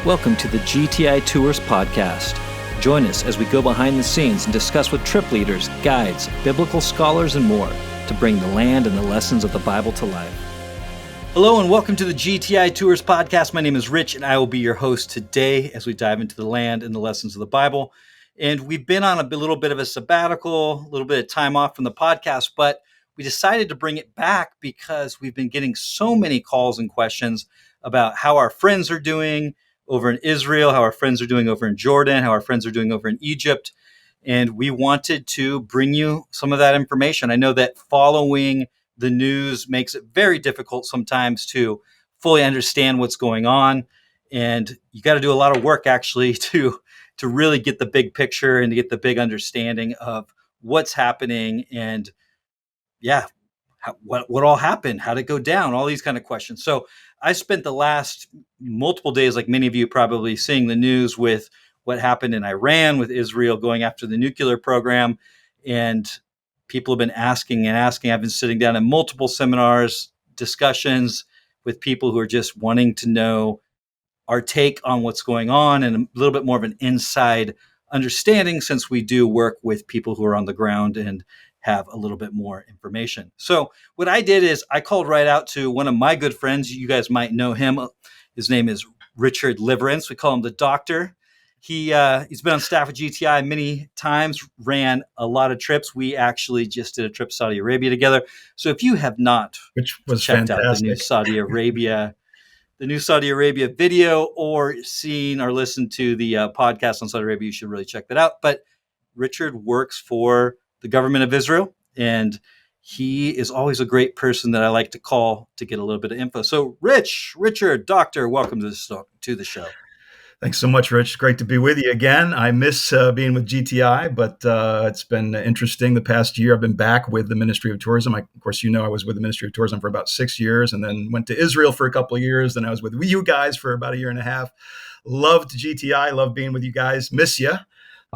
Welcome to the GTI Tours podcast. Join us as we go behind the scenes and discuss with trip leaders, guides, biblical scholars, and more to bring the land and the lessons of the Bible to life. Hello and welcome to the GTI Tours podcast. My name is Rich and I will be your host today as we dive into the land and the lessons of the Bible. And we've been on a little bit of a sabbatical, a little bit of time off from the podcast, but we decided to bring it back because we've been getting so many calls and questions about how our friends are doing over in Israel, how our friends are doing over in Jordan, how our friends are doing over in Egypt. And we wanted to bring you some of that information. I know that following the news makes it very difficult sometimes to fully understand what's going on. And you got to do a lot of work actually to really get the big picture and to get the big understanding of what's happening and what all happened, how did it go down, all these kind of questions. So I spent the last multiple days, like many of you probably, seeing the news with what happened in Iran, with Israel going after the nuclear program. And people have been asking and asking. I've been sitting down in multiple seminars, discussions with people who are just wanting to know our take on what's going on and a little bit more of an inside understanding, since we do work with people who are on the ground and have a little bit more information. So what I did is I called right out to one of my good friends. You guys might know him. His name is Richard Liverance. We call him the doctor. He's been on staff with GTI many times, ran a lot of trips. We actually just did a trip to Saudi Arabia together. So if you have not checked out the new Saudi Arabia video or seen or listened to the podcast on Saudi Arabia, you should really check that out. But Richard works for the government of Israel, and he is always a great person that I like to call to get a little bit of info. So Richard, doctor, welcome to the show. Thanks so much, Rich. Great to be with you again. I miss being with GTI, but it's been interesting. The past year, I've been back with the Ministry of Tourism. Of course, I was with the Ministry of Tourism for about 6 years and then went to Israel for a couple of years. Then I was with you guys for about a year and a half. Loved GTI, loved being with you guys. Miss you.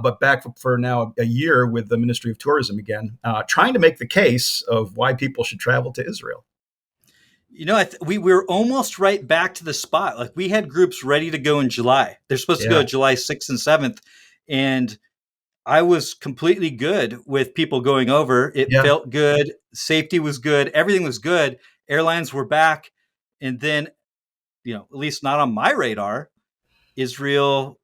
But back for now a year with the Ministry of Tourism again, trying to make the case of why people should travel to Israel. You know, we were almost right back to the spot. Like, we had groups ready to go in July. They're supposed to go July 6th and 7th. And I was completely good with people going over. It felt good. Safety was good. Everything was good. Airlines were back. And then, at least not on my radar, Israel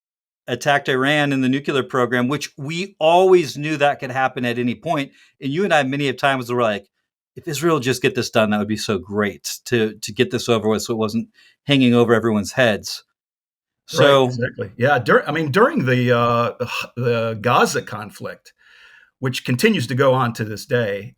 attacked Iran in the nuclear program, which we always knew that could happen at any point. And you and I, many of times, were like, if Israel just get this done, that would be so great to get this over with, so it wasn't hanging over everyone's heads. So right, exactly, yeah. During the Gaza conflict, which continues to go on to this day,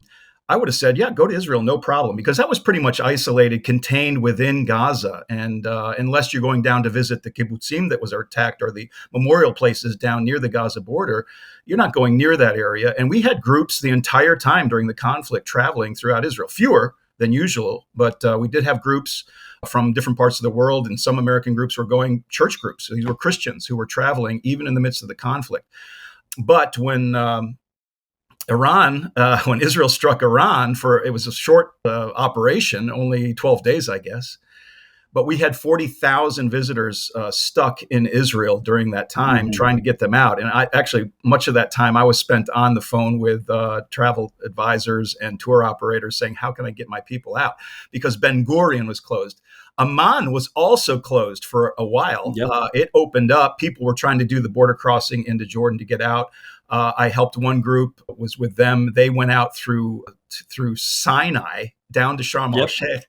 I would have said, go to Israel, no problem, because that was pretty much isolated, contained within Gaza. And unless you're going down to visit the kibbutzim that was attacked or the memorial places down near the Gaza border, you're not going near that area. And we had groups the entire time during the conflict traveling throughout Israel, fewer than usual, but we did have groups from different parts of the world, and some American groups were going, church groups. So these were Christians who were traveling even in the midst of the conflict. But when when Israel struck Iran, it was a short operation, only 12 days, I guess. But we had 40,000 visitors stuck in Israel during that time, trying to get them out. And much of that time I was spent on the phone with travel advisors and tour operators saying, how can I get my people out? Because Ben Gurion was closed. Amman was also closed for a while. It opened up. People were trying to do the border crossing into Jordan to get out. I helped one group, was with them. They went out through Sinai down to Sharm el-Sheikh,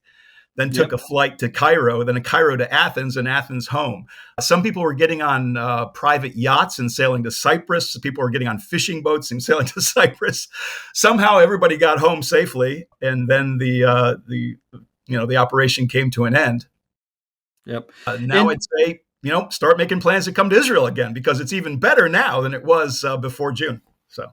then took a flight to Cairo, then a Cairo to Athens, and Athens home. Some people were getting on private yachts and sailing to Cyprus. People were getting on fishing boats and sailing to Cyprus. Somehow everybody got home safely, and then the operation came to an end. Now I'd say, start making plans to come to Israel again, because it's even better now than it was before June. So,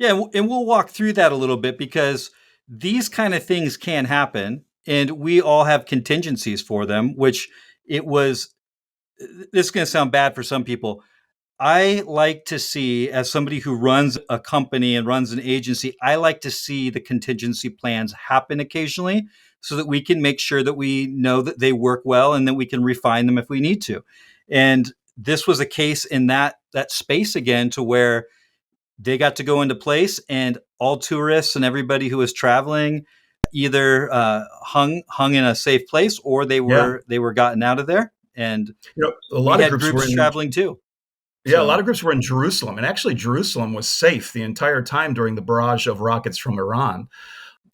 and we'll walk through that a little bit, because these kind of things can happen, and we all have contingencies for them. This is going to sound bad for some people. I like to see, as somebody who runs a company and runs an agency, I like to see the contingency plans happen occasionally, so that we can make sure that we know that they work well and that we can refine them if we need to. And this was a case in that space again, to where they got to go into place, and all tourists and everybody who was traveling either hung in a safe place, or Yeah. they were gotten out of there. And A we lot of had groups were groups in. traveling too. Yeah, a So lot of groups were in Jerusalem, and actually Jerusalem was safe the entire time during the barrage of rockets from Iran.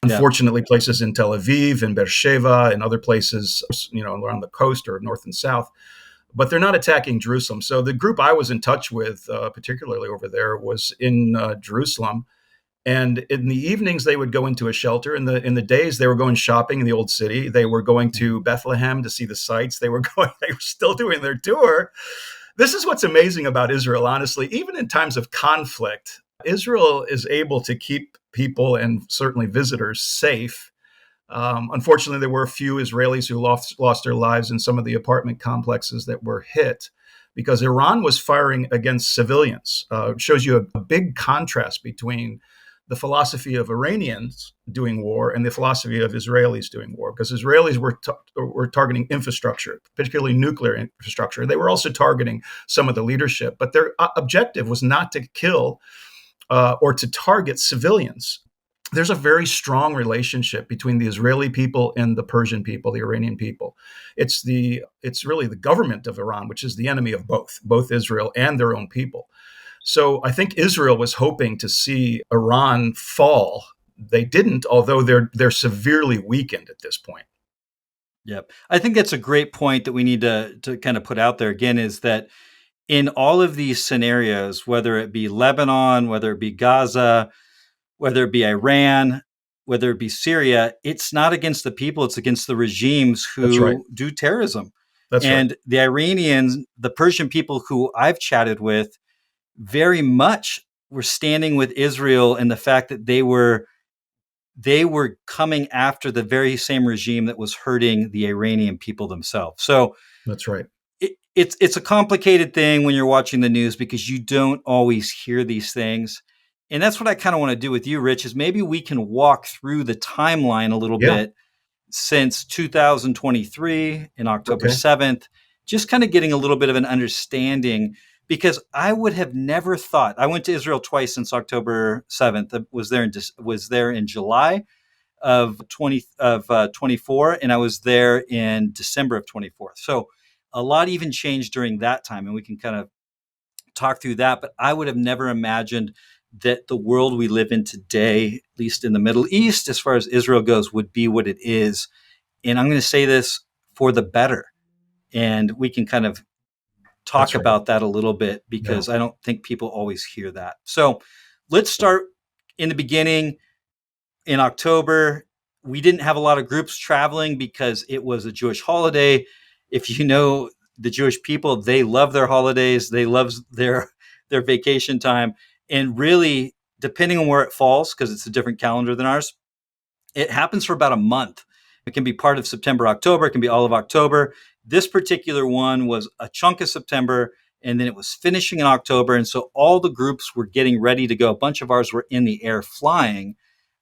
yeah, Unfortunately, places in Tel Aviv and Beersheba and other places, around the coast or north and south, but they're not attacking Jerusalem. So the group I was in touch with, particularly over there, was in Jerusalem. And in the evenings, they would go into a shelter. In the days, they were going shopping in the old city. They were going to Bethlehem to see the sights. They were going. They were still doing their tour. This is what's amazing about Israel, honestly. Even in times of conflict, Israel is able to keep people and certainly visitors safe. Unfortunately, there were a few Israelis who lost their lives in some of the apartment complexes that were hit because Iran was firing against civilians. It shows you a big contrast between the philosophy of Iranians doing war and the philosophy of Israelis doing war, because Israelis were targeting infrastructure, particularly nuclear infrastructure. They were also targeting some of the leadership, but their objective was not to kill or to target civilians. There's a very strong relationship between the Israeli people and the Persian people, the Iranian people. It's really the government of Iran, which is the enemy of both Israel and their own people. So I think Israel was hoping to see Iran fall. They didn't, although they're severely weakened at this point. yep. I think that's a great point that we need to kind of put out there again, is that in all of these scenarios, whether it be Lebanon, whether it be Gaza, whether it be Iran, whether it be Syria, it's not against the people, it's against the regimes That's right. who do terrorism. That's right. And the Iranians, the Persian people who I've chatted with, very much were standing with Israel in the fact that they were coming after the very same regime that was hurting the Iranian people themselves. So That's right. it's a complicated thing when you're watching the news, because you don't always hear these things. And that's what I kind of want to do with you, Rich, is maybe we can walk through the timeline a little Yeah. bit since 2023 in October Okay. 7th, just kind of getting a little bit of an understanding, because I would have never thought. I went to Israel twice since October 7th. I was there in July of 24, and I was there in December of 24. So a lot even changed during that time, and we can kind of talk through that. But I would have never imagined that the world we live in today, at least in the Middle East, as far as Israel goes, would be what it is. And I'm going to say this, for the better. And we can kind of talk That's right. about that a little bit, Yeah. because I don't think people always hear that. So let's start in the beginning. In October, we didn't have a lot of groups traveling because it was a Jewish holiday. If you know the Jewish people, they love their holidays, they love their vacation time. And really, depending on where it falls, because it's a different calendar than ours, it happens for about a month. It can be part of September, October, it can be all of October. This particular one was a chunk of September, and then it was finishing in October. And so all the groups were getting ready to go. A bunch of ours were in the air flying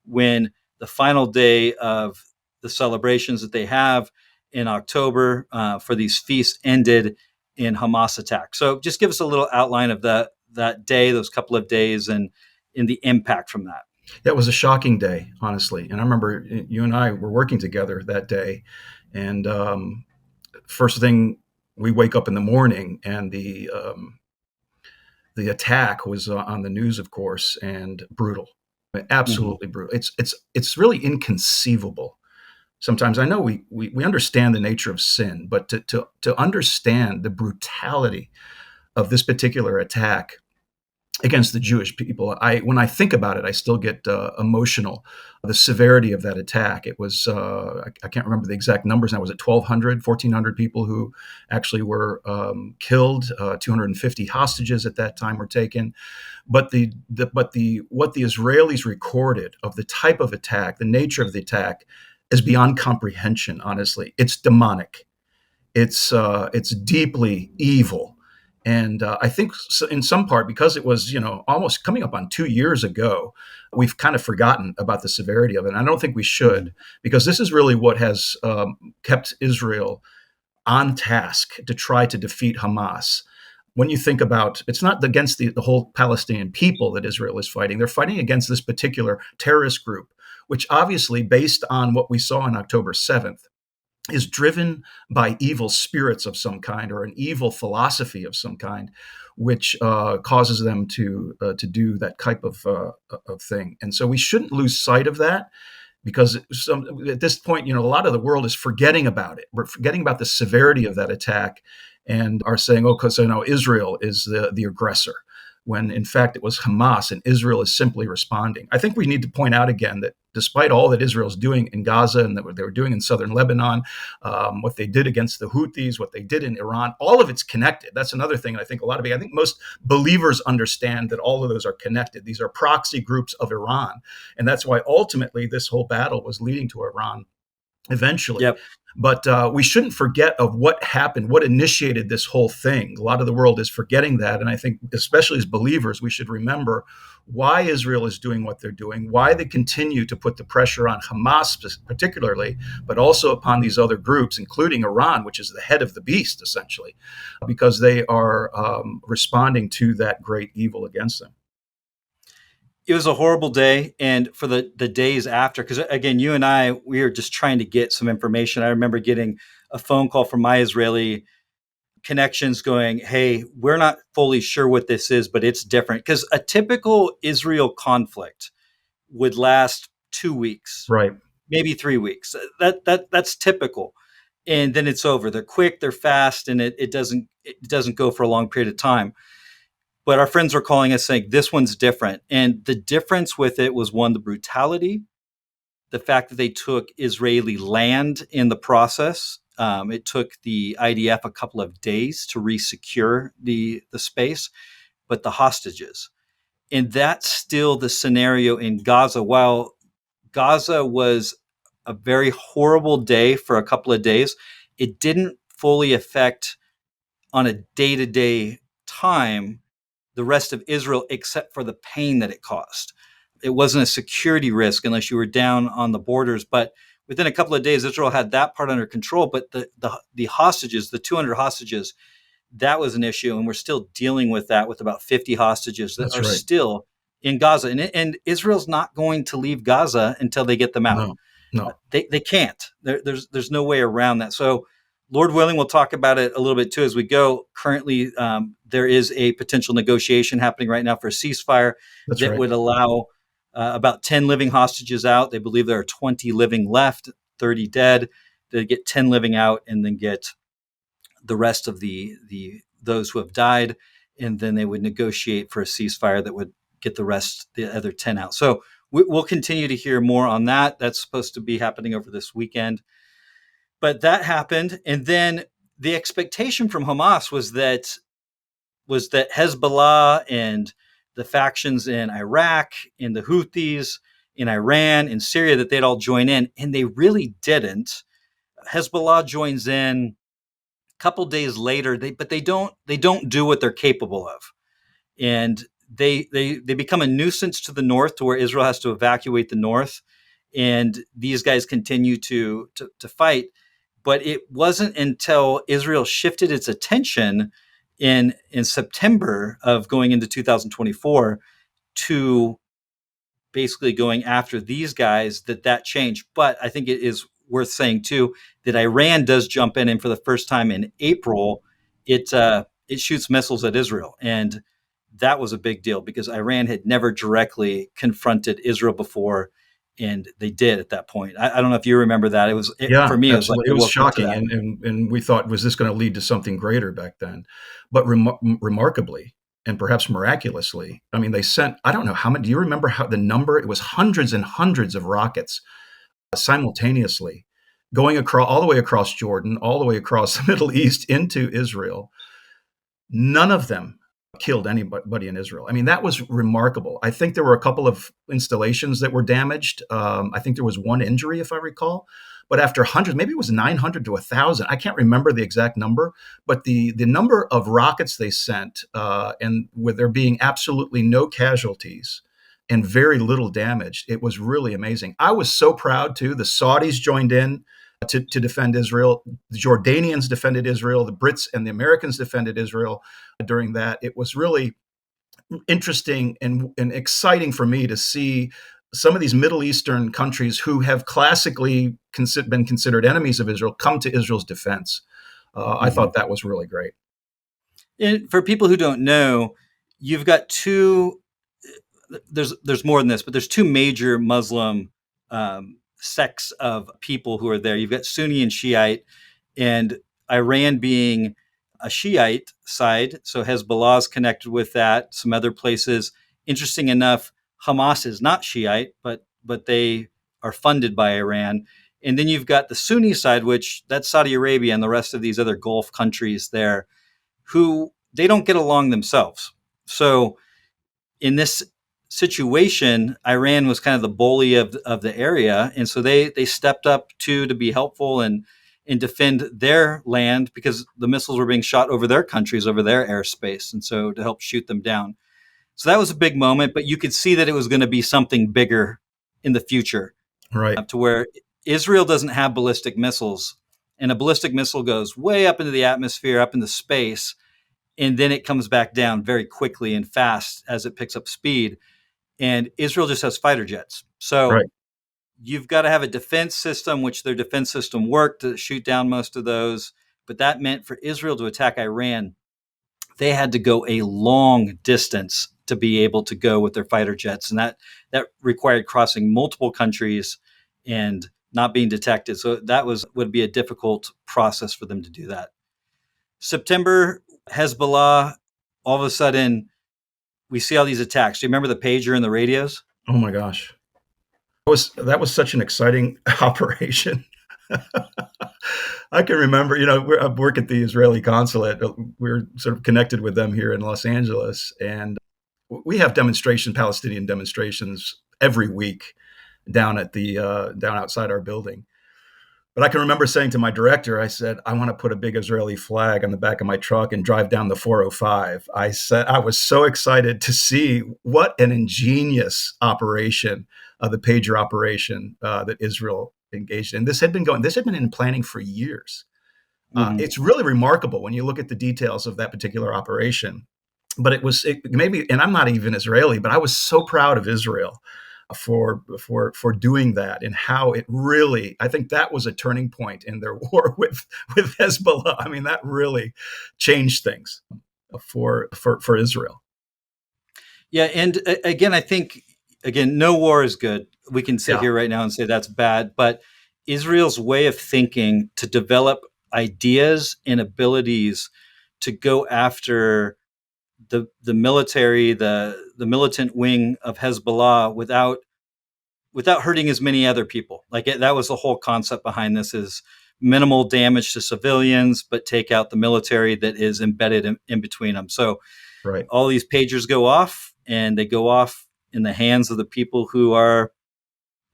when the final day of the celebrations that they have in October for these feasts ended in Hamas attack. So just give us a little outline of that day, those couple of days, and in the impact from that. That was a shocking day, honestly. And I remember you and I were working together that day. And first thing, we wake up in the morning, and the attack was on the news, of course, and brutal, Mm-hmm. absolutely brutal. It's really inconceivable. Sometimes I know we understand the nature of sin, but to understand the brutality of this particular attack against the Jewish people. When I think about it, I still get emotional. The severity of that attack. It was I can't remember the exact numbers now. Was it 1,200, 1,400 people who actually were killed? 250 hostages at that time were taken. But what the Israelis recorded of the type of attack, the nature of the attack, is beyond comprehension. Honestly, it's demonic. It's deeply evil. And I think in some part, because it was, almost coming up on 2 years ago, we've kind of forgotten about the severity of it. And I don't think we should, because this is really what has kept Israel on task to try to defeat Hamas. When you think about, it's not against the whole Palestinian people that Israel is fighting. They're fighting against this particular terrorist group, which obviously, based on what we saw on October 7th, is driven by evil spirits of some kind or an evil philosophy of some kind, which causes them to do that type of thing. And so we shouldn't lose sight of that, because at this point, a lot of the world is forgetting about it. We're forgetting about the severity of that attack and are saying, oh, because Israel is the aggressor, when in fact it was Hamas and Israel is simply responding. I think we need to point out again that despite all that Israel is doing in Gaza and that they were doing in southern Lebanon, what they did against the Houthis, what they did in Iran, all of it's connected. That's another thing. I think I think most believers understand that all of those are connected. These are proxy groups of Iran. And that's why ultimately this whole battle was leading to Iran eventually. Yep. But we shouldn't forget of what happened, what initiated this whole thing. A lot of the world is forgetting that. And I think, especially as believers, we should remember why Israel is doing what they're doing, why they continue to put the pressure on Hamas particularly, but also upon these other groups, including Iran, which is the head of the beast, essentially, because they are responding to that great evil against them. It was a horrible day. And for the days after, because again, you and I, we were just trying to get some information. I remember getting a phone call from my Israeli connections going, hey, we're not fully sure what this is, but it's different. Because a typical Israel conflict would last 2 weeks, Right. maybe 3 weeks. That's typical. And then it's over. They're quick, they're fast, and it doesn't go for a long period of time. But our friends were calling us saying this one's different. And the difference with it was, one, the brutality, the fact that they took Israeli land in the process. It took the IDF a couple of days to resecure the space, but the hostages. And that's still the scenario in Gaza. While Gaza was a very horrible day for a couple of days, it didn't fully affect on a day-to-day time the rest of Israel, except for the pain that it caused. It wasn't a security risk unless you were down on the borders. But within a couple of days, Israel had that part under control. But the hostages, the 200 hostages, that was an issue. And we're still dealing with that, with about 50 hostages that are still in Gaza. And Israel's not going to leave Gaza until they get them out. No. They can't. There's no way around that. So Lord willing, we'll talk about it a little bit too as we go. Currently, there is a potential negotiation happening right now for a ceasefire that would allow about 10 living hostages out. They believe there are 20 living left, 30 dead. They get 10 living out and then get the rest of those who have died. And then they would negotiate for a ceasefire that would get the other 10 out. So we'll continue to hear more on that. That's supposed to be happening over this weekend. But that happened, and then the expectation from Hamas was that Hezbollah and the factions in Iraq and the Houthis in Iran and Syria, that they'd all join in, and they really didn't. Hezbollah joins in a couple days later, but they don't do what they're capable of, and they become a nuisance to the north, to where Israel has to evacuate the north, and these guys continue to fight. But it wasn't until Israel shifted its attention in September of going into 2024 to basically going after these guys that changed. But I think it is worth saying too that Iran does jump in, and for the first time in April, it shoots missiles at Israel, and that was a big deal because Iran had never directly confronted Israel before. And they did at that point. I don't know if you remember that. For me, it was shocking. And we thought, was this going to lead to something greater back then? But remarkably, and perhaps miraculously, I mean, they sent, I don't know how many, do you remember how the number? It was hundreds and hundreds of rockets simultaneously going all the way across Jordan, all the way across the Middle East into Israel. None of them killed anybody in Israel. I mean, that was remarkable. I think there were a couple of installations that were damaged. I think there was one injury, if I recall. But after hundreds, maybe it was 900 to 1,000. I can't remember the exact number, but the number of rockets they sent, and with there being absolutely no casualties and very little damage, it was really amazing. I was so proud too. The Saudis joined in to defend Israel. The Jordanians defended Israel. The Brits and the Americans defended Israel during that. It was really interesting and exciting for me to see some of these Middle Eastern countries who have classically been considered enemies of Israel come to Israel's defense. I thought that was really great. And for people who don't know, you've got two. There's more than this, but there's two major Muslim sects of people who are there. You've got Sunni and Shiite, and Iran being a Shiite side, so Hezbollah is connected with that. Some other places. Interesting enough, Hamas is not Shiite, but they are funded by Iran. And then you've got the Sunni side, which that's Saudi Arabia and the rest of these other Gulf countries there, who they don't get along themselves. So in this situation, Iran was kind of the bully of the area, and so they stepped up to be helpful and defend their land because the missiles were being shot over their countries, over their airspace, and so to help shoot them down. So that was a big moment, but you could see that it was going to be something bigger in the future, right? To where Israel doesn't have ballistic missiles, and a ballistic missile goes way up into the atmosphere, up into space, and then it comes back down very quickly and fast as it picks up speed. And Israel just has fighter jets. So you've got to have a defense system, which their defense system worked to shoot down most of those. But that meant for Israel to attack Iran, they had to go a long distance to be able to go with their fighter jets. And that required crossing multiple countries and not being detected. So that would be a difficult process for them to do that. September, Hezbollah, all of a sudden, we see all these attacks. Do you remember the pager and the radios? Oh my gosh. That was such an exciting operation. I can remember, I work at the Israeli consulate. We're sort of connected with them here in Los Angeles. And we have Palestinian demonstrations every week down outside our building. But I can remember saying to my director, I said, I want to put a big Israeli flag on the back of my truck and drive down the 405. I said, I was so excited to see what an ingenious operation, the pager operation that Israel engaged in. This had been in planning for years. It's really remarkable when you look at the details of that particular operation. But and I'm not even Israeli, but I was so proud of Israel for doing that, and how it really, I think that was a turning point in their war with Hezbollah. I mean, that really changed things for Israel. Yeah, and again, I think no war is good. We can sit here right now and say that's bad, but Israel's way of thinking to develop ideas and abilities to go after the military, the militant wing of Hezbollah without hurting as many other people. That was the whole concept behind this: is minimal damage to civilians, but take out the military that is embedded in between them. So all these pagers go off, and they go off in the hands of the people who are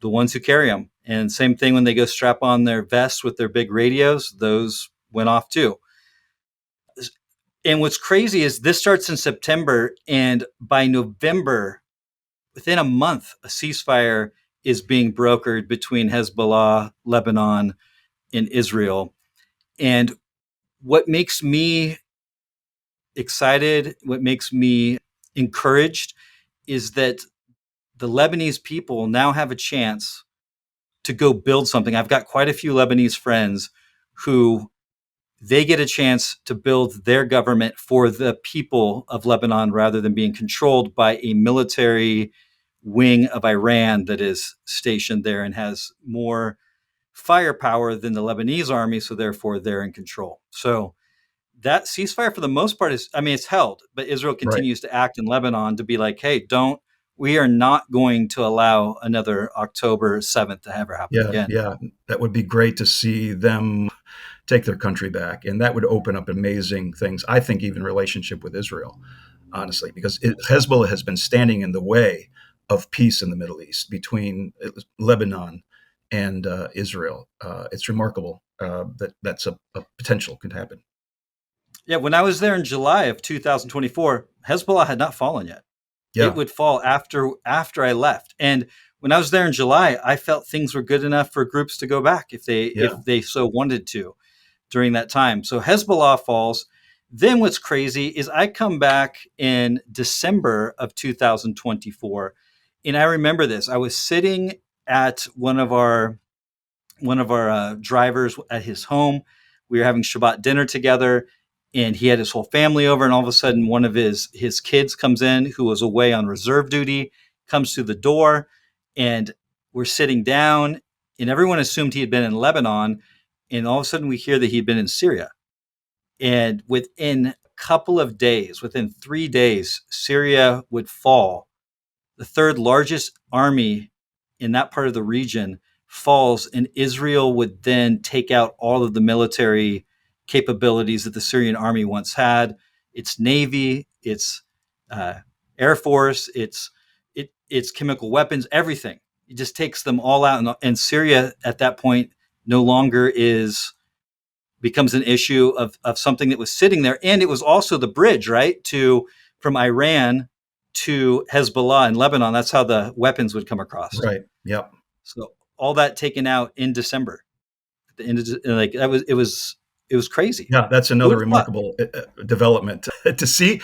the ones who carry them. And same thing when they go strap on their vests with their big radios, those went off too. And what's crazy is this starts in September, and by November, within a month, a ceasefire is being brokered between Hezbollah, Lebanon, and Israel. And what makes me excited, what makes me encouraged, is that the Lebanese people now have a chance to go build something. I've got quite a few Lebanese friends who they get a chance to build their government for the people of Lebanon rather than being controlled by a military wing of Iran that is stationed there and has more firepower than the Lebanese army, so therefore they're in control. So that ceasefire, for the most part, it's held, but Israel continues to act in Lebanon to be like, hey, we are not going to allow another October 7th to ever happen again. Yeah, that would be great to see them take their country back. And that would open up amazing things, I think, even relationship with Israel, honestly, because Hezbollah has been standing in the way of peace in the Middle East between Lebanon and Israel. It's remarkable that's a potential could happen. Yeah, when I was there in July of 2024, Hezbollah had not fallen yet. Yeah. It would fall after I left. And when I was there in July, I felt things were good enough for groups to go back Yeah. if they so wanted to during that time. So Hezbollah falls. Then what's crazy is I come back in December of 2024, and I remember this. I was sitting at one of our drivers at his home. We were having Shabbat dinner together, and he had his whole family over. And all of a sudden, one of his kids comes in, who was away on reserve duty, comes through the door, and we're sitting down. And everyone assumed he had been in Lebanon, and all of a sudden, we hear that he'd been in Syria. And within a couple of days, within 3 days, Syria would fall. The third largest army in that part of the region falls, and Israel would then take out all of the military capabilities that the Syrian army once had. Its navy, its air force, its chemical weapons, everything. It just takes them all out, and Syria at that point no longer becomes an issue of something that was sitting there, and it was also the bridge, right, to from Iran to Hezbollah in Lebanon. That's how the weapons would come across. Right. Yep. So all that taken out in December. The end of, like that was it was crazy. Yeah, that's Who another would have thought? remarkable development to see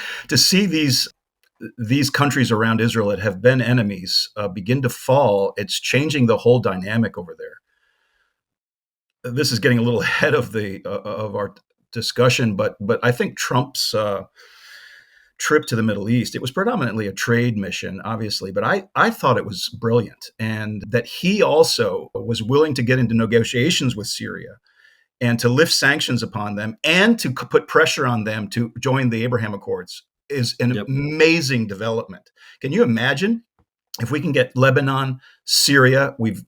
these countries around Israel that have been enemies begin to fall. It's changing the whole dynamic over there. This is getting a little ahead of the of our discussion, but I think Trump's trip to the Middle East, it was predominantly a trade mission, obviously, but I thought it was brilliant, and that he also was willing to get into negotiations with Syria and to lift sanctions upon them and to put pressure on them to join the Abraham Accords is an Yep. amazing development. Can you imagine if we can get Lebanon, Syria, we've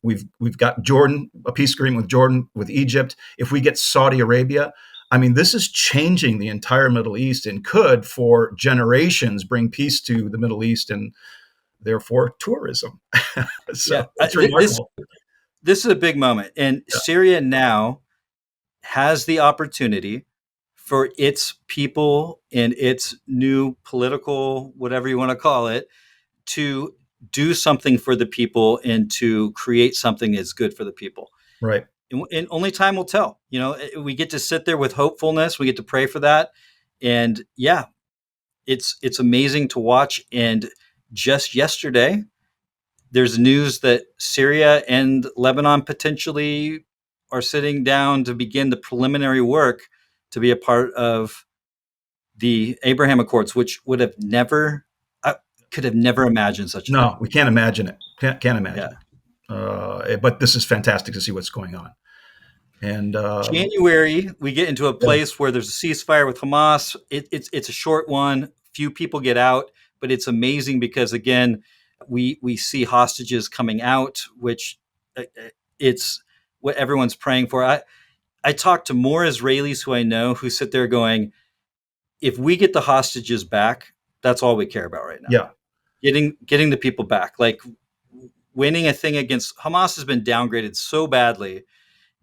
got Jordan, a peace agreement with Jordan, with Egypt. If we get Saudi Arabia, I mean, this is changing the entire Middle East and could, for generations, bring peace to the Middle East and therefore tourism. Yeah. So it's This remarkable. this is a big moment, and Yeah, Syria now has the opportunity for its people and its new political, whatever you want to call it, to do something for the people and to create something that's good for the people. right. And only time will tell. We get to sit there with hopefulness. We get to pray for that. And yeah, it's amazing to watch. And just yesterday, there's news that Syria and Lebanon potentially are sitting down to begin the preliminary work to be a part of the Abraham Accords, which would have never, I could have never imagined such a No, thing. we can't imagine it. Can't Yeah. imagine. But this is fantastic to see what's going on. And January, we get into a yeah, place where there's a ceasefire with Hamas. It's a short one. Few people get out, but it's amazing because again, we see hostages coming out, which it's what everyone's praying for. I talk to more Israelis who I know who sit there going, if we get the hostages back, that's all we care about right now. yeah, Getting the people back, like winning a thing against Hamas has been downgraded so badly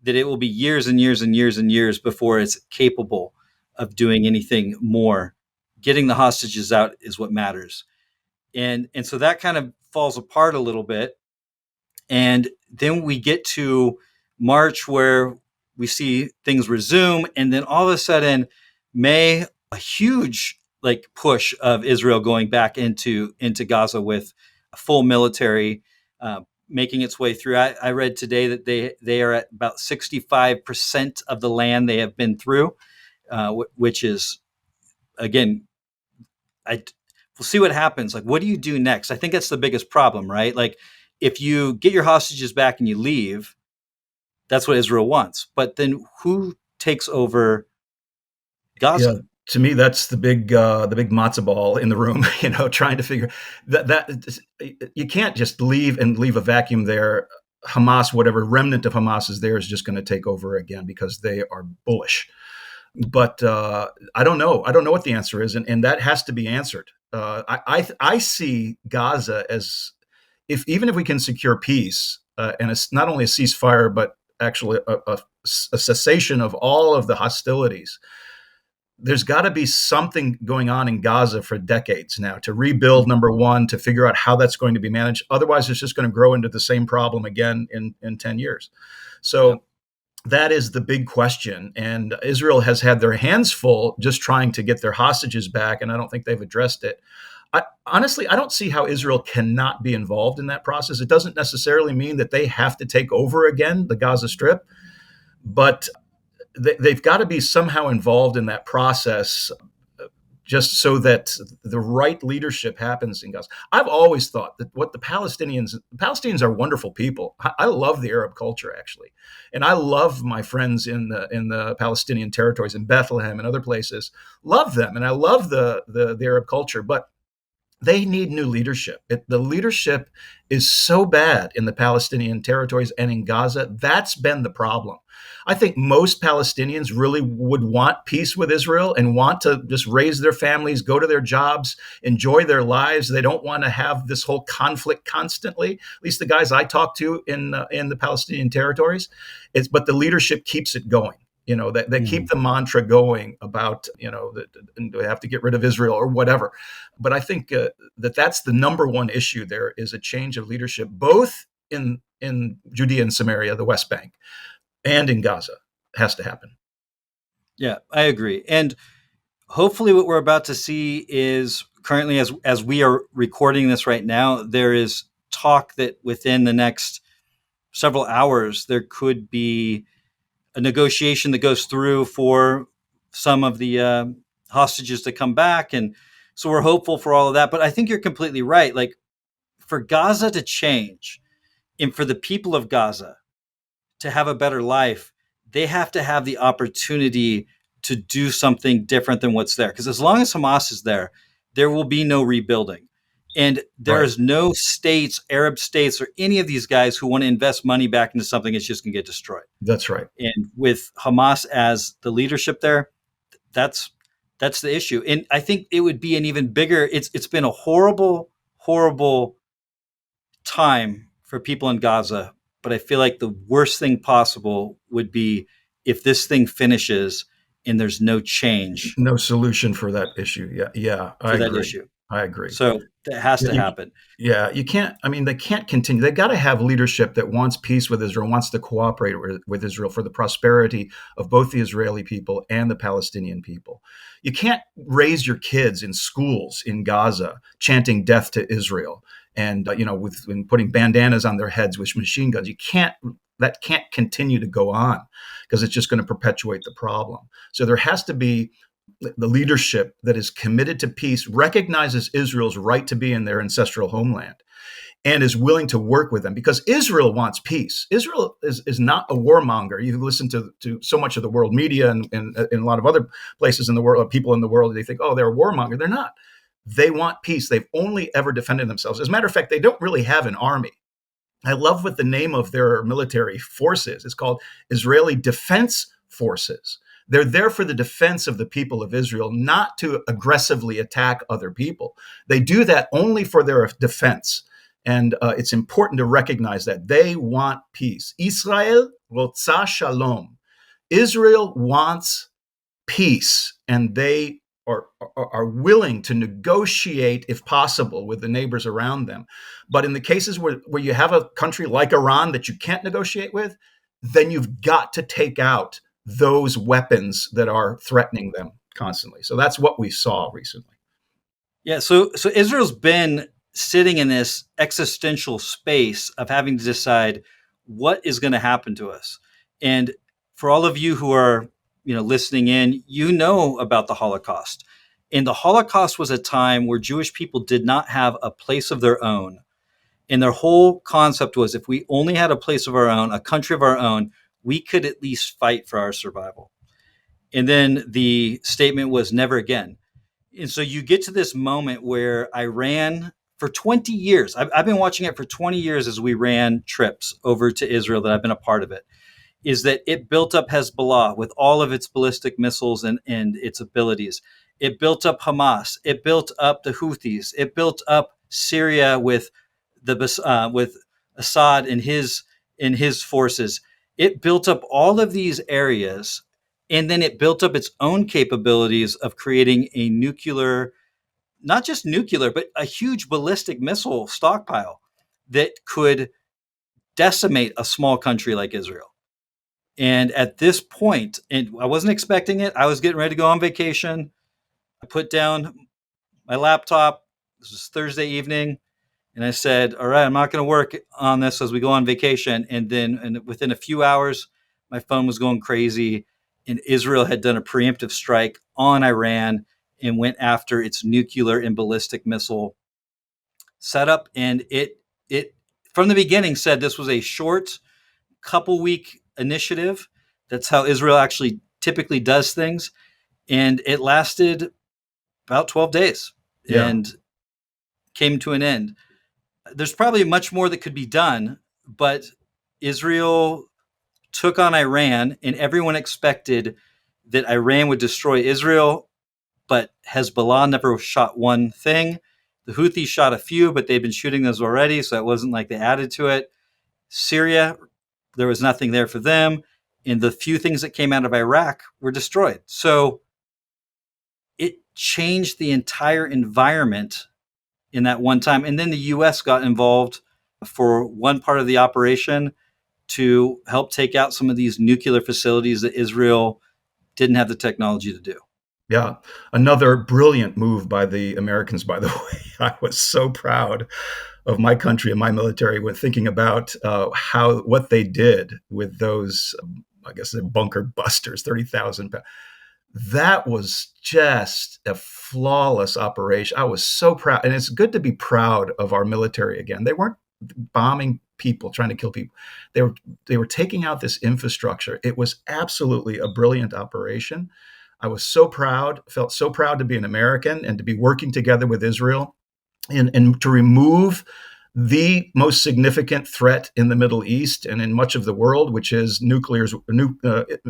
that it will be years and years and years and years before it's capable of doing anything more. Getting the hostages out is what matters. And so that kind of falls apart a little bit. And then we get to March where we see things resume. And then all of a sudden, May, a huge like push of Israel going back into Gaza with a full military making its way through. I read today that they are at about 65% of the land they have been through, which is again, I we'll see what happens. Like, what do you do next? I think that's the biggest problem, right? Like, if you get your hostages back and you leave, that's what Israel wants. But then who takes over yeah. Gaza? To me, that's the big matzo ball in the room. Trying to figure that you can't just leave a vacuum there. Hamas, whatever remnant of Hamas is there, is just going to take over again because they are bullish. But I don't know. I don't know what the answer is, and that has to be answered. I see Gaza as, if even if we can secure peace, and it's not only a ceasefire but actually a cessation of all of the hostilities, there's got to be something going on in Gaza for decades now to rebuild, number one, to figure out how that's going to be managed. Otherwise, it's just going to grow into the same problem again in 10 years. So that is the big question. And Israel has had their hands full just trying to get their hostages back, and I don't think they've addressed it. Honestly, I don't see how Israel cannot be involved in that process. It doesn't necessarily mean that they have to take over again the Gaza Strip, but they've got to be somehow involved in that process just so that the right leadership happens in Gaza. I've always thought that what the Palestinians are wonderful people. I love the Arab culture, actually. And I love my friends in the Palestinian territories, in Bethlehem and other places, love them. And I love the Arab culture, but they need new leadership. The leadership is so bad in the Palestinian territories and in Gaza. That's been the problem. I think most Palestinians really would want peace with Israel and want to just raise their families, go to their jobs, enjoy their lives. They don't want to have this whole conflict constantly. At least the guys I talk to in the Palestinian territories. But the leadership keeps it going. They keep the mantra going about, do we have to get rid of Israel or whatever. But I think that's the number one issue there is a change of leadership, both in Judea and Samaria, the West Bank, and in Gaza. Has to happen. Yeah, I agree. And hopefully what we're about to see is currently, as we are recording this right now, there is talk that within the next several hours, there could be a negotiation that goes through for some of the hostages to come back. And so we're hopeful for all of that. But I think you're completely right. Like, for Gaza to change and for the people of Gaza to have a better life, they have to have the opportunity to do something different than what's there. Because as long as Hamas is there, there will be no rebuilding. And there is no states, Arab states, or any of these guys who want to invest money back into something that's just going to get destroyed. That's right. And with Hamas as the leadership there, that's the issue. And I think it would be an even bigger. It's been a horrible, horrible time for people in Gaza. But I feel like the worst thing possible would be if this thing finishes and there's no change, no solution for that issue. Yeah, I agree. I agree. So that has to happen. Yeah, you can't. I mean, they can't continue. They got to have leadership that wants peace with Israel, wants to cooperate with Israel for the prosperity of both the Israeli people and the Palestinian people. You can't raise your kids in schools in Gaza chanting death to Israel and with putting bandanas on their heads with machine guns. That can't continue to go on because it's just going to perpetuate the problem. So there has to be the leadership that is committed to peace, recognizes Israel's right to be in their ancestral homeland, and is willing to work with them because Israel wants peace. Israel is not a warmonger. You listen to so much of the world media and a lot of other places in the world, people in the world, they think, oh, they're a warmonger. They're not. They want peace. They've only ever defended themselves. As a matter of fact, they don't really have an army. I love what the name of their military force is. It's called Israeli Defense Forces. They're there for the defense of the people of Israel, not to aggressively attack other people. They do that only for their defense. And it's important to recognize that they want peace. Israel rotza shalom. Israel wants peace, and they are willing to negotiate, if possible, with the neighbors around them. But in the cases where you have a country like Iran that you can't negotiate with, then you've got to take out those weapons that are threatening them constantly. So that's what we saw recently. Yeah. So Israel's been sitting in this existential space of having to decide what is going to happen to us. And for all of you who are, listening in, about the Holocaust. And the Holocaust was a time where Jewish people did not have a place of their own. And their whole concept was if we only had a place of our own, a country of our own, we could at least fight for our survival. And then the statement was never again. And so you get to this moment where Iran, for 20 years, I've been watching it for 20 years as we ran trips over to Israel that I've been a part of it, is that it built up Hezbollah with all of its ballistic missiles and its abilities. It built up Hamas. It built up the Houthis. It built up Syria with Assad and his forces. It built up all of these areas, And then it built up its own capabilities of creating a nuclear, not just nuclear, but a huge ballistic missile stockpile that could decimate a small country like Israel. And at this point, and I wasn't expecting it, I was getting ready to go on vacation. I put down my laptop. This was Thursday evening. And I said, all right, I'm not going to work on this as we go on vacation. And within a few hours, my phone was going crazy. And Israel had done a preemptive strike on Iran and went after its nuclear and ballistic missile setup. And it from the beginning said this was a short couple week initiative. That's how Israel actually typically does things. And it lasted about 12 days Yeah. and came to an end. There's probably much more that could be done, but Israel took on Iran, and everyone expected that Iran would destroy Israel, but Hezbollah never shot one thing. The Houthis shot a few, but they'd been shooting those already, so it wasn't like they added to it. Syria, there was nothing there for them, and the few things that came out of Iraq were destroyed. So it changed the entire environment in that one time. And then the US got involved for one part of the operation to help take out some of these nuclear facilities that Israel didn't have the technology to do. Yeah. Another brilliant move by the Americans, by the way. I was so proud of my country and my military when thinking about what they did with those, I guess, they're bunker busters, 30,000 pounds. That was just a flawless operation. I was so proud. And it's good to be proud of our military again. They weren't bombing people, trying to kill people. They were taking out this infrastructure. It was absolutely a brilliant operation. I was so proud, felt so proud to be an American and to be working together with Israel and to remove the most significant threat in the Middle East and in much of the world, which is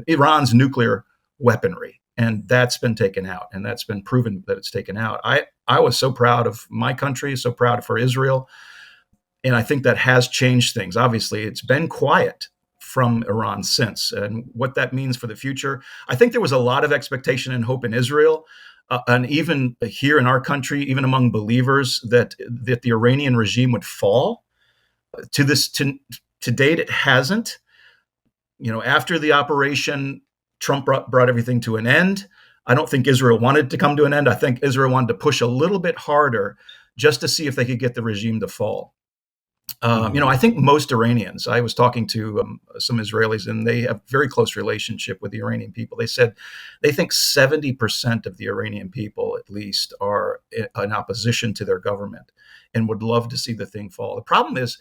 Iran's nuclear weaponry. And that's been taken out, and that's been proven that it's taken out. I was so proud of my country, so proud for Israel. And I think that has changed things. Obviously, it's been quiet from Iran since, and what that means for the future. I think there was a lot of expectation and hope in Israel, and even here in our country, even among believers, that the Iranian regime would fall. To date, it hasn't. After the operation, Trump brought everything to an end. I don't think Israel wanted to come to an end. I think Israel wanted to push a little bit harder just to see if they could get the regime to fall. I think most Iranians, I was talking to some Israelis, and they have a very close relationship with the Iranian people. They said they think 70% of the Iranian people, at least, are in opposition to their government and would love to see the thing fall. The problem is,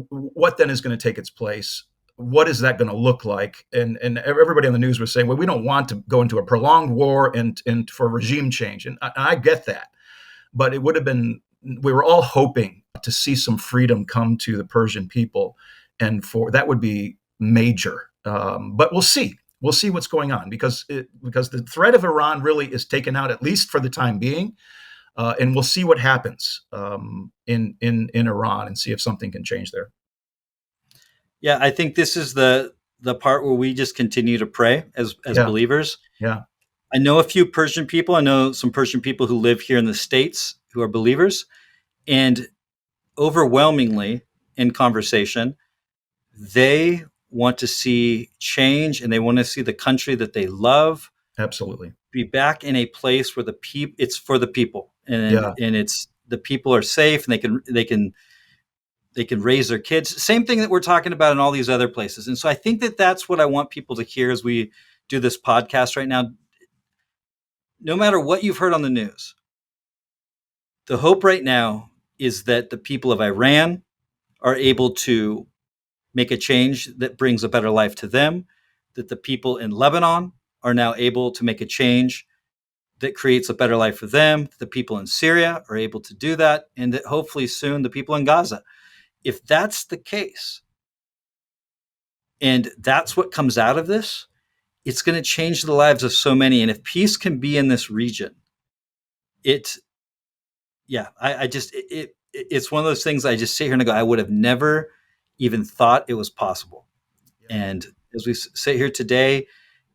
what then is going to take its place? What is that going to look like? And everybody on the news was saying, well, we don't want to go into a prolonged war and for regime change. And I get that. But it would have been, we were all hoping to see some freedom come to the Persian people. And that would be major. But we'll see. We'll see what's going on because the threat of Iran really is taken out, at least for the time being. And we'll see what happens in Iran and see if something can change there. Yeah, I think this is the part where we just continue to pray as believers. Yeah. I know a few Persian people. I know some Persian people who live here in the States who are believers. And overwhelmingly in conversation, they want to see change and they want to see the country that they love Absolutely be back in a place where it's for the people and it's the people are safe and they can raise their kids. Same thing that we're talking about in all these other places. And so I think that that's what I want people to hear as we do this podcast right now. No matter what you've heard on the news, the hope right now is that the people of Iran are able to make a change that brings a better life to them, that the people in Lebanon are now able to make a change that creates a better life for them, that the people in Syria are able to do that, and that hopefully soon the people in Gaza. If that's the case, and that's what comes out of this, it's going to change the lives of so many. And if peace can be in this region, it's one of those things I just sit here and I go, I would have never even thought it was possible. Yeah. And as we sit here today,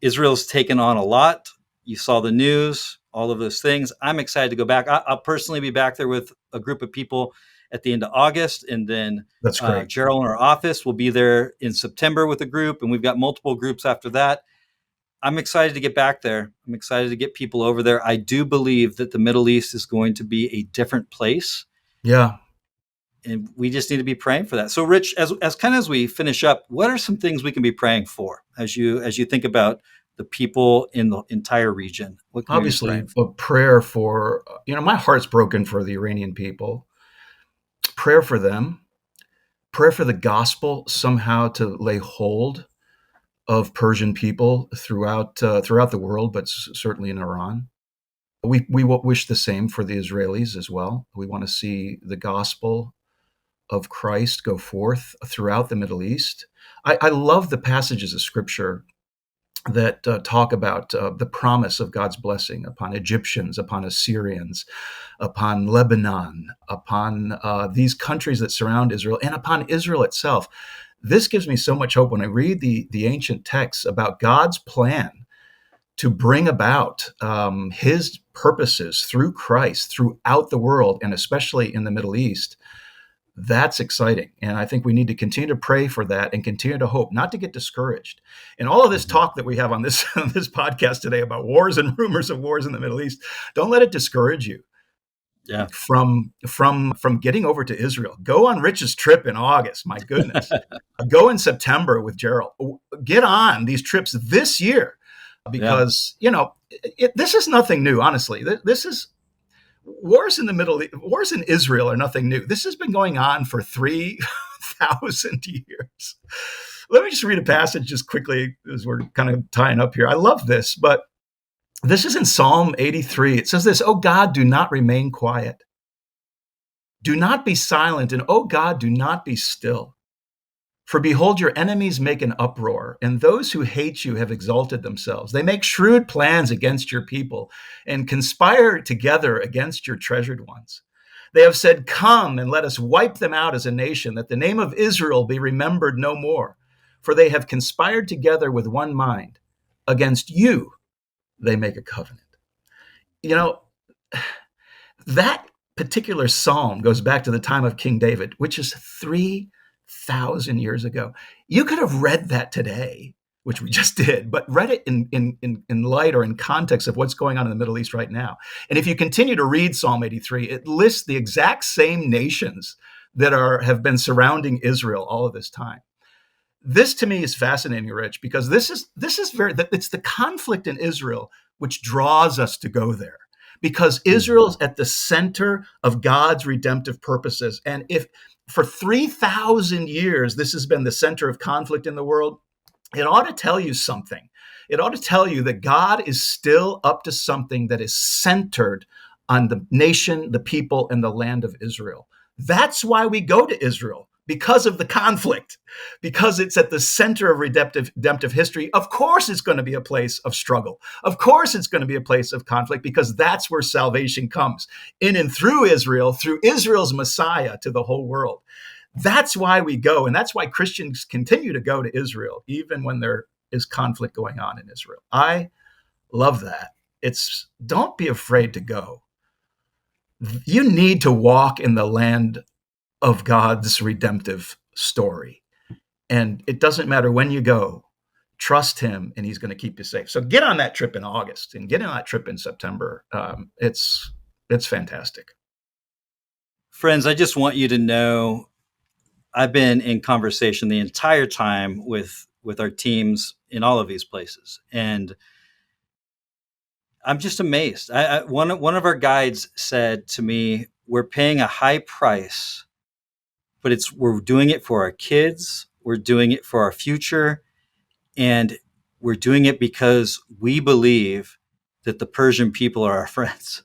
Israel's taken on a lot. You saw the news, all of those things. I'm excited to go back. I'll personally be back there with a group of people at the end of August. And then That's great. Gerald in our office will be there in September with a group. And we've got multiple groups after that. I'm excited to get back there. I'm excited to get people over there. I do believe that the Middle East is going to be a different place. Yeah. And we just need to be praying for that. So Rich, as kind of as we finish up, what are some things we can be praying for as you think about the people in the entire region? What can we be Obviously, praying for? a prayer for, my heart's broken for the Iranian people. Prayer for them, prayer for the gospel somehow to lay hold of Persian people throughout the world, but certainly in Iran. We wish the same for the Israelis as well. We want to see the gospel of Christ go forth throughout the Middle East. I love the passages of Scripture that talk about the promise of God's blessing upon Egyptians, upon Assyrians, upon Lebanon, upon these countries that surround Israel, and upon Israel itself. This gives me so much hope when I read the ancient texts about God's plan to bring about his purposes through Christ throughout the world, and especially in the Middle East. That's exciting. And I think we need to continue to pray for that and continue to hope, not to get discouraged. And all of this talk that we have on this, on this podcast today about wars and rumors of wars in the Middle East, don't let it discourage you Yeah. from getting over to Israel. Go on Rich's trip in August. My goodness. Go in September with Gerald. Get on these trips this year because, this is nothing new, honestly. This is wars in the Middle East, wars in Israel are nothing new. This has been going on for 3,000 years. Let me just read a passage just quickly as we're kind of tying up here. I love this, but this is in Psalm 83. It says this, "Oh God, do not remain quiet. Do not be silent, and oh God, do not be still. For behold, your enemies make an uproar, and those who hate you have exalted themselves. They make shrewd plans against your people and conspire together against your treasured ones. They have said, 'Come and let us wipe them out as a nation, that the name of Israel be remembered no more. For they have conspired together with one mind. Against you they make a covenant.'" That particular psalm goes back to the time of King David, which is 3,000 years ago. You could have read that today, which we just did, but read it in light or in context of what's going on in the Middle East right now. And if you continue to read Psalm 83, it lists the exact same nations that have been surrounding Israel all of this time. This to me is fascinating, Rich, because this is it's the conflict in Israel which draws us to go there. Because Israel's at the center of God's redemptive purposes. And if for 3,000 years this has been the center of conflict in the world, it ought to tell you something. It ought to tell you that God is still up to something that is centered on the nation, the people, and the land of Israel. That's why we go to Israel, because of the conflict, because it's at the center of redemptive history. Of course, it's going to be a place of struggle. Of course, it's going to be a place of conflict, because that's where salvation comes in and through Israel's Messiah to the whole world. That's why we go. And that's why Christians continue to go to Israel, even when there is conflict going on in Israel. I love that. Don't be afraid to go. You need to walk in the land of God's redemptive story. And it doesn't matter when you go, trust him and he's going to keep you safe. So get on that trip in August and get on that trip in September. It's fantastic. Friends, I just want you to know I've been in conversation the entire time with our teams in all of these places. And I'm just amazed. One of our guides said to me, "We're paying a high price, but we're doing it for our kids. We're doing it for our future. And we're doing it because we believe that the Persian people are our friends.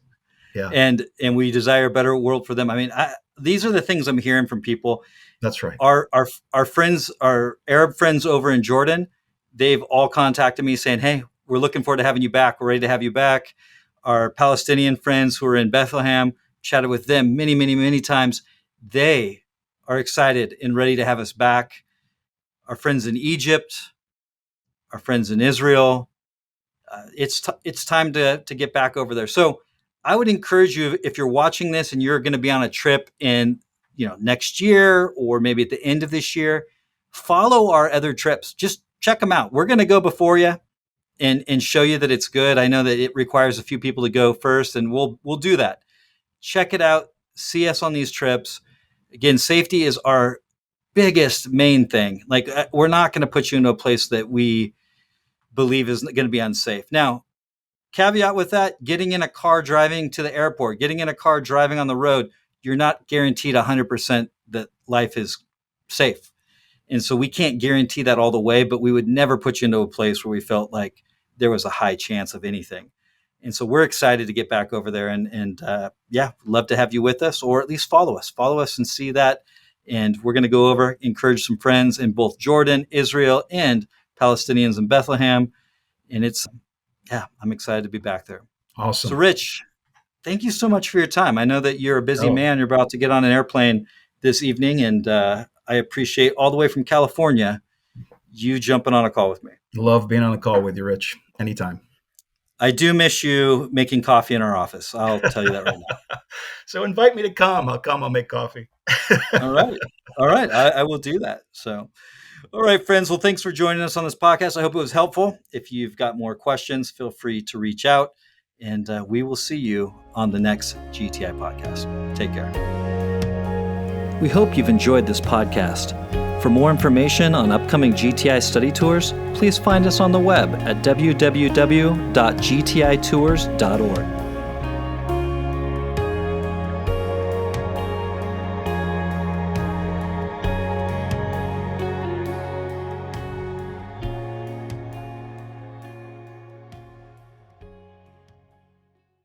Yeah. And we desire a better world for them." I mean, these are the things I'm hearing from people. That's right. Our friends, our Arab friends over in Jordan, they've all contacted me saying, "Hey, we're looking forward to having you back. We're ready to have you back." Our Palestinian friends who are in Bethlehem, chatted with them many, many, many times. They are excited and ready to have us back. Our friends in Egypt, our friends in Israel, it's time to get back over there. So I would encourage you, if you're watching this and you're going to be on a trip in next year or maybe at the end of this year, follow our other trips. Just check them out. We're going to go before you and show you that it's good. I know that it requires a few people to go first, and we'll do that. Check it out. See us on these trips. Again, safety is our biggest main thing. Like, we're not going to put you into a place that we believe is going to be unsafe. Now, caveat with that, getting in a car driving to the airport, getting in a car driving on the road, you're not guaranteed 100% that life is safe. And so we can't guarantee that all the way, but we would never put you into a place where we felt like there was a high chance of anything. And so we're excited to get back over there and love to have you with us, or at least follow us and see that. And we're going to go over, encourage some friends in both Jordan, Israel, and Palestinians in Bethlehem. And I'm excited to be back there. Awesome. So Rich, thank you so much for your time. I know that you're a busy man. You're about to get on an airplane this evening, and I appreciate all the way from California you jumping on a call with me. Love being on a call with you, Rich. Anytime. I do miss you making coffee in our office. I'll tell you that right now. So invite me to come. I'll come. I'll make coffee. All right. I will do that. So, all right, friends. Well, thanks for joining us on this podcast. I hope it was helpful. If you've got more questions, feel free to reach out, and we will see you on the next GTI podcast. Take care. We hope you've enjoyed this podcast. For more information on upcoming GTI study tours, please find us on the web at www.gtitours.org.